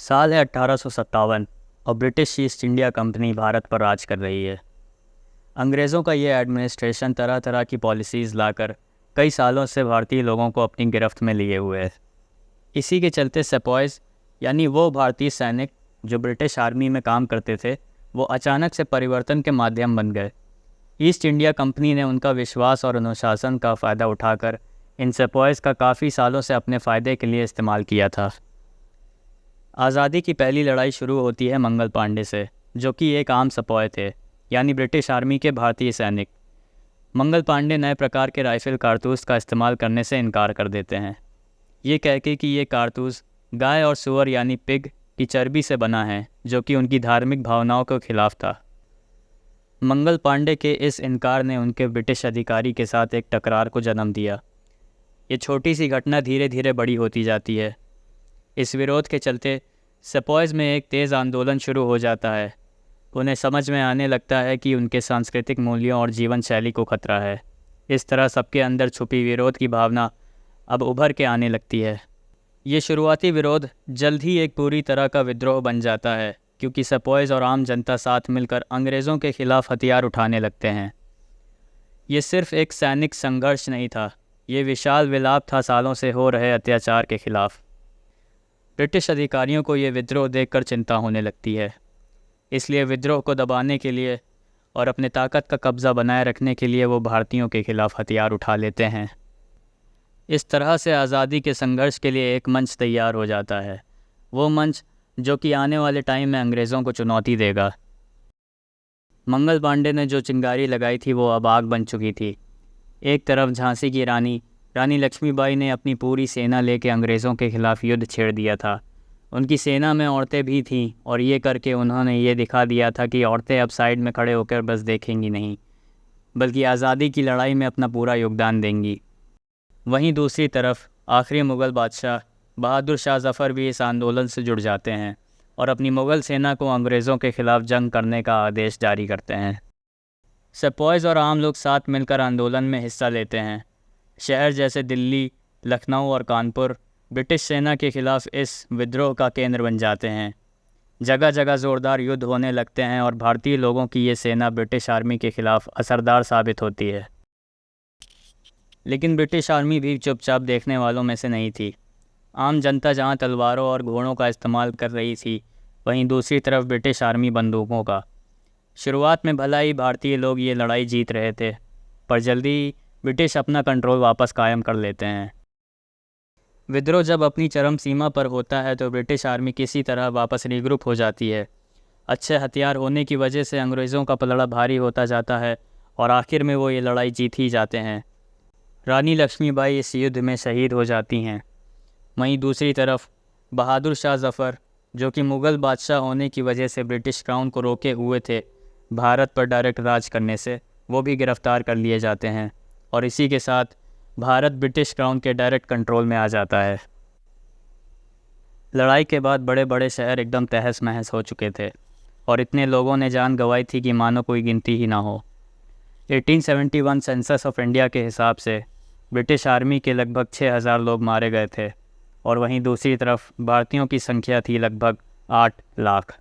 साल है 1857 और British east India company Bharat पर राज कर रही है। अंग्रेज़ों का ये एडमिनिस्ट्रेशन तरह तरह की पॉलिसीज़ लाकर कई सालों से भारतीय लोगों को अपनी गिरफ्त में लिए हुए है। इसी के चलते सेपॉयज़ यानी वो भारतीय सैनिक जो ब्रिटिश आर्मी में काम करते थे, वो अचानक से परिवर्तन के माध्यम बन गए। ईस्ट इंडिया कंपनी ने उनका विश्वास और अनुशासन का फ़ायदा उठाकर इन सेपॉयज़ का काफ़ी सालों से अपने फ़ायदे के लिए इस्तेमाल किया था। आज़ादी की पहली लड़ाई शुरू होती है मंगल पांडे से, जो कि एक आम सिपाही थे, यानी ब्रिटिश आर्मी के भारतीय सैनिक। मंगल पांडे नए प्रकार के राइफल कारतूस का इस्तेमाल करने से इनकार कर देते हैं, ये कह के कि ये कारतूस गाय और सूअर यानी पिग की चर्बी से बना है, जो कि उनकी धार्मिक भावनाओं के खिलाफ था। मंगल पांडे के इस इनकार ने उनके ब्रिटिश अधिकारी के साथ एक टकरार को जन्म दिया। ये छोटी सी घटना धीरे धीरे बड़ी होती जाती है। इस विरोध के चलते सेपॉयज़ में एक तेज़ आंदोलन शुरू हो जाता है। उन्हें समझ में आने लगता है कि उनके सांस्कृतिक मूल्यों और जीवन शैली को खतरा है। इस तरह सबके अंदर छुपी विरोध की भावना अब उभर के आने लगती है। ये शुरुआती विरोध जल्द ही एक पूरी तरह का विद्रोह बन जाता है, क्योंकि सेपॉयज़ और आम जनता साथ मिलकर अंग्रेज़ों के खिलाफ हथियार उठाने लगते हैं। ये सिर्फ एक सैनिक संघर्ष नहीं था, ये विशाल विलाप था सालों से हो रहे अत्याचार के खिलाफ। ब्रिटिश अधिकारियों को ये विद्रोह देखकर चिंता होने लगती है, इसलिए विद्रोह को दबाने के लिए और अपने ताकत का कब्ज़ा बनाए रखने के लिए वो भारतीयों के खिलाफ हथियार उठा लेते हैं। इस तरह से आज़ादी के संघर्ष के लिए एक मंच तैयार हो जाता है, वो मंच जो कि आने वाले टाइम में अंग्रेज़ों को चुनौती देगा। मंगल पांडे ने जो चिंगारी लगाई थी वो अब आग बन चुकी थी। एक तरफ झांसी की रानी लक्ष्मीबाई ने अपनी पूरी सेना लेकर अंग्रेज़ों के खिलाफ युद्ध छेड़ दिया था। उनकी सेना में औरतें भी थीं और ये करके उन्होंने ये दिखा दिया था कि औरतें अब साइड में खड़े होकर बस देखेंगी नहीं, बल्कि आज़ादी की लड़ाई में अपना पूरा योगदान देंगी। वहीं दूसरी तरफ आखिरी मुग़ल बादशाह बहादुर शाह ज़फ़र भी इस आंदोलन से जुड़ जाते हैं और अपनी मुग़ल सेना को अंग्रेज़ों के खिलाफ जंग करने का आदेश जारी करते हैं। सेपॉयज़ और आम लोग साथ मिलकर आंदोलन में हिस्सा लेते हैं। शहर जैसे दिल्ली, लखनऊ और कानपुर ब्रिटिश सेना के खिलाफ इस विद्रोह का केंद्र बन जाते हैं। जगह जगह ज़ोरदार युद्ध होने लगते हैं और भारतीय लोगों की ये सेना ब्रिटिश आर्मी के खिलाफ असरदार साबित होती है। लेकिन ब्रिटिश आर्मी भी चुपचाप देखने वालों में से नहीं थी। आम जनता जहाँ तलवारों और घोड़ों का इस्तेमाल कर रही थी, वहीं दूसरी तरफ ब्रिटिश आर्मी बंदूकों का। शुरुआत में भला ही भारतीय लोग ये लड़ाई जीत रहे थे, पर जल्दी ब्रिटिश अपना कंट्रोल वापस कायम कर लेते हैं। विद्रोह जब अपनी चरम सीमा पर होता है तो ब्रिटिश आर्मी किसी तरह वापस रीग्रुप हो जाती है। अच्छे हथियार होने की वजह से अंग्रेज़ों का पलड़ा भारी होता जाता है और आखिर में वो ये लड़ाई जीत ही जाते हैं। रानी लक्ष्मीबाई इस युद्ध में शहीद हो जाती हैं। वहीं दूसरी तरफ बहादुर शाह ज़फ़र, जो कि मुग़ल बादशाह होने की वजह से ब्रिटिश क्राउन को रोके हुए थे भारत पर डायरेक्ट राज करने से, वो भी गिरफ़्तार कर लिए जाते हैं और इसी के साथ भारत ब्रिटिश क्राउन के डायरेक्ट कंट्रोल में आ जाता है। लड़ाई के बाद बड़े बड़े शहर एकदम तहस महस हो चुके थे और इतने लोगों ने जान गंवाई थी कि मानो कोई गिनती ही ना हो। 1871 सेंसस ऑफ इंडिया के हिसाब से ब्रिटिश आर्मी के लगभग 6000 लोग मारे गए थे और वहीं दूसरी तरफ भारतीयों की संख्या थी लगभग 8 लाख।